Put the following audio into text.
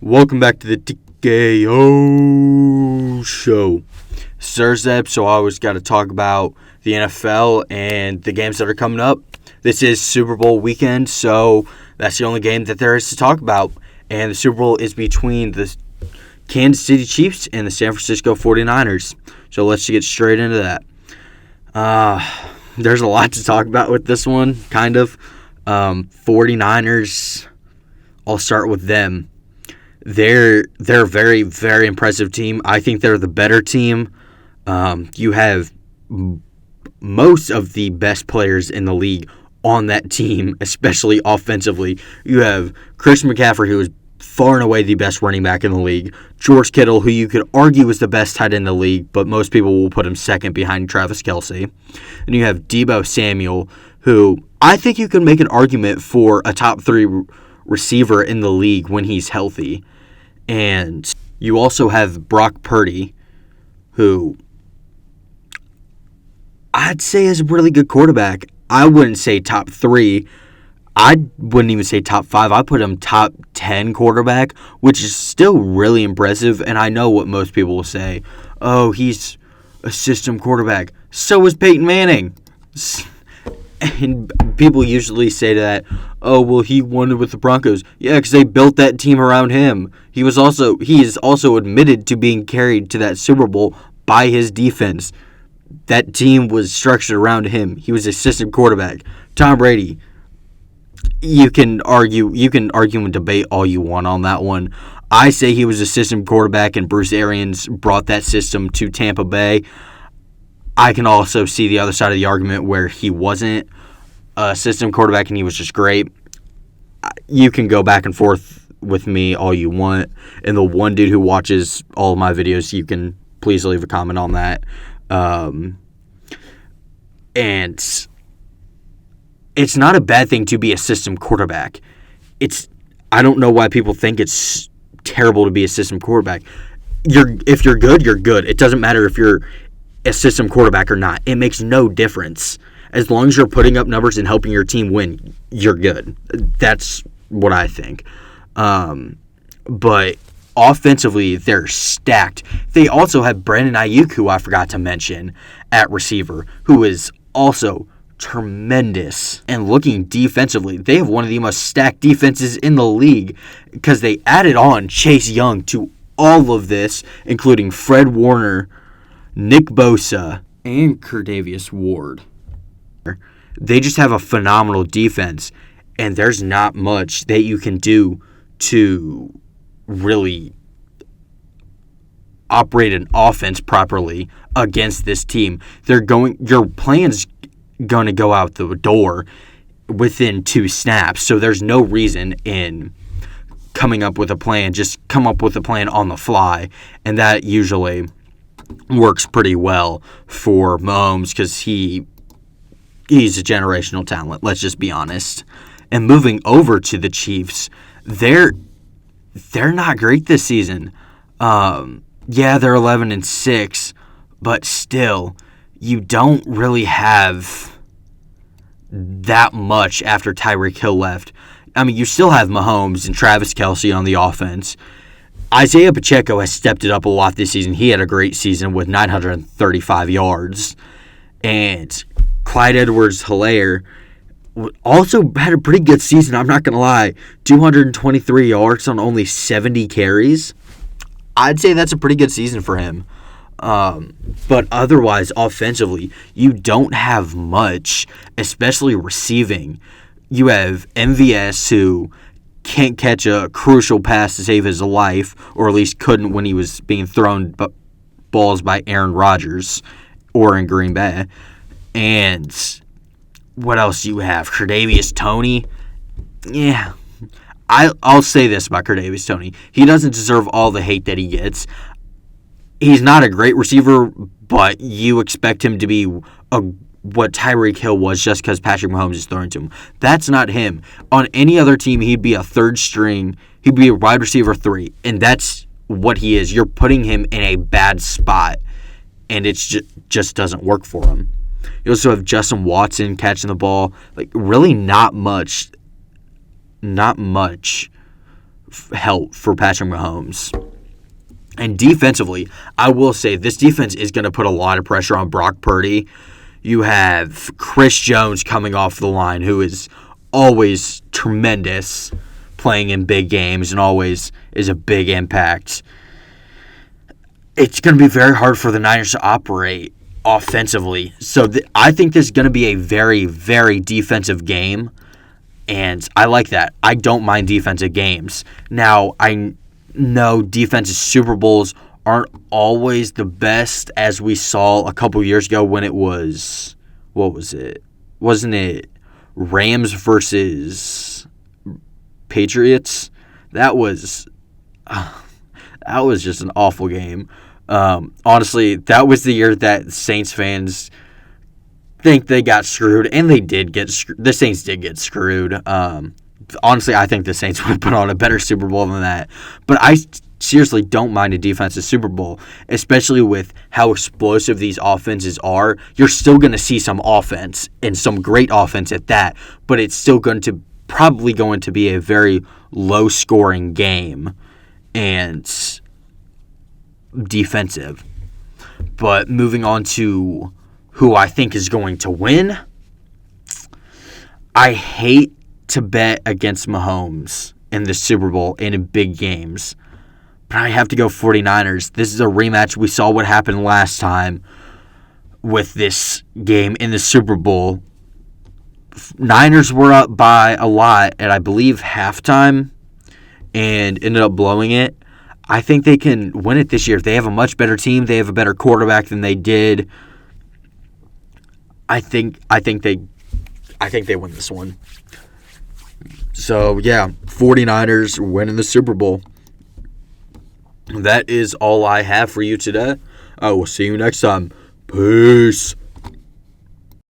Welcome back to the TKO Show. It's Thursday, so I always got to talk about the NFL and the games that are coming up. This is Super Bowl weekend, so that's the only game that there is to talk about. And the Super Bowl is between the Kansas City Chiefs and the San Francisco 49ers. So let's get straight into that. There's a lot to talk about with this one, kind of. 49ers, I'll start with them. They're a very, very impressive team. I think they're the better team. You have most of the best players in the league on that team, especially offensively. You have Christian McCaffrey, who is far and away the best running back in the league. George Kittle, who you could argue is the best tight end in the league, but most people will put him second behind Travis Kelce. And you have Deebo Samuel, who I think you can make an argument for a top 3 receiver in the league when he's healthy. And you also have Brock Purdy, who I'd say is a really good quarterback. I wouldn't say top 3. I wouldn't even say top 5. I put him top 10 quarterback, which is still really impressive. And I know what most people will say. Oh, he's a system quarterback. So is Peyton Manning. And people usually say that, oh, well, he won it with the Broncos. Yeah, because they built that team around him. He is also admitted to being carried to that Super Bowl by his defense. That team was structured around him. He was a system quarterback. Tom Brady, you can argue and debate all you want on that one. I say he was a system quarterback, and Bruce Arians brought that system to Tampa Bay. I can also see the other side of the argument where he wasn't a system quarterback and he was just great. You can go back and forth with me all you want. And the one dude who watches all of my videos, you can please leave a comment on that. And it's not a bad thing to be a system quarterback. I don't know why people think it's terrible to be a system quarterback. If you're good, you're good. It doesn't matter if you're a system quarterback or not. It makes no difference. As long as you're putting up numbers and helping your team win, you're good. That's what I think. But offensively, they're stacked. They also have Brandon Ayuk, who I forgot to mention, at receiver, who is also tremendous. And looking defensively, they have one of the most stacked defenses in the league because they added on Chase Young to all of this, including Fred Warner, Nick Bosa, and Kerdavius Ward. They just have a phenomenal defense, and there's not much that you can do to really operate an offense properly against this team. Your plan's going to go out the door within 2 snaps, so there's no reason in coming up with a plan. Just come up with a plan on the fly, and that usually works pretty well for Mahomes because he's a generational talent, let's just be honest. And moving over to the Chiefs, they're not great this season. Yeah, they're 11-6, but still, you don't really have that much after Tyreek Hill left. I mean, you still have Mahomes and Travis Kelce on the offense. Isaiah Pacheco has stepped it up a lot this season. He had a great season with 935 yards. And Clyde Edwards-Helaire also had a pretty good season, I'm not going to lie. 223 yards on only 70 carries. I'd say that's a pretty good season for him. But otherwise, offensively, you don't have much, especially receiving. You have MVS, who can't catch a crucial pass to save his life, or at least couldn't when he was being thrown balls by Aaron Rodgers or in Green Bay. And what else do you have? Kadarius Toney. Yeah, I'll say this about Kadarius Toney. He doesn't deserve all the hate that he gets. He's not a great receiver, but you expect him to be what Tyreek Hill was just because Patrick Mahomes is throwing to him. That's not him. On any other team, he'd be a third string. He'd be a wide receiver 3, and that's what he is. You're putting him in a bad spot, and it just doesn't work for him. You also have Justin Watson catching the ball. Like, really not much help for Patrick Mahomes. And defensively, I will say this defense is going to put a lot of pressure on Brock Purdy. You have Chris Jones coming off the line, who is always tremendous playing in big games and always is a big impact. It's going to be very hard for the Niners to operate offensively. So I think this is going to be a very, very defensive game, and I like that. I don't mind defensive games. Now, I know defensive Super Bowls aren't always the best, as we saw a couple years ago when it was, what was it? Wasn't it Rams versus Patriots? That was just an awful game. Honestly, that was the year that Saints fans think they got screwed, and they did get screwed. The Saints did get screwed. Honestly, I think the Saints would have put on a better Super Bowl than that. But I seriously don't mind a defensive Super Bowl, especially with how explosive these offenses are. You're still going to see some offense, and some great offense at that, but it's still probably going to be a very low-scoring game and defensive. But moving on to who I think is going to win, I hate to bet against Mahomes in the Super Bowl and in big games, but I have to go 49ers. This is a rematch. We saw what happened last time with this game in the Super Bowl. Niners were up by a lot at, I believe, halftime and ended up blowing it. I think they can win it this year. They have a much better team. They have a better quarterback than they did. I think they win this one. So, yeah, 49ers winning the Super Bowl. That is all I have for you today. I will see you next time. Peace.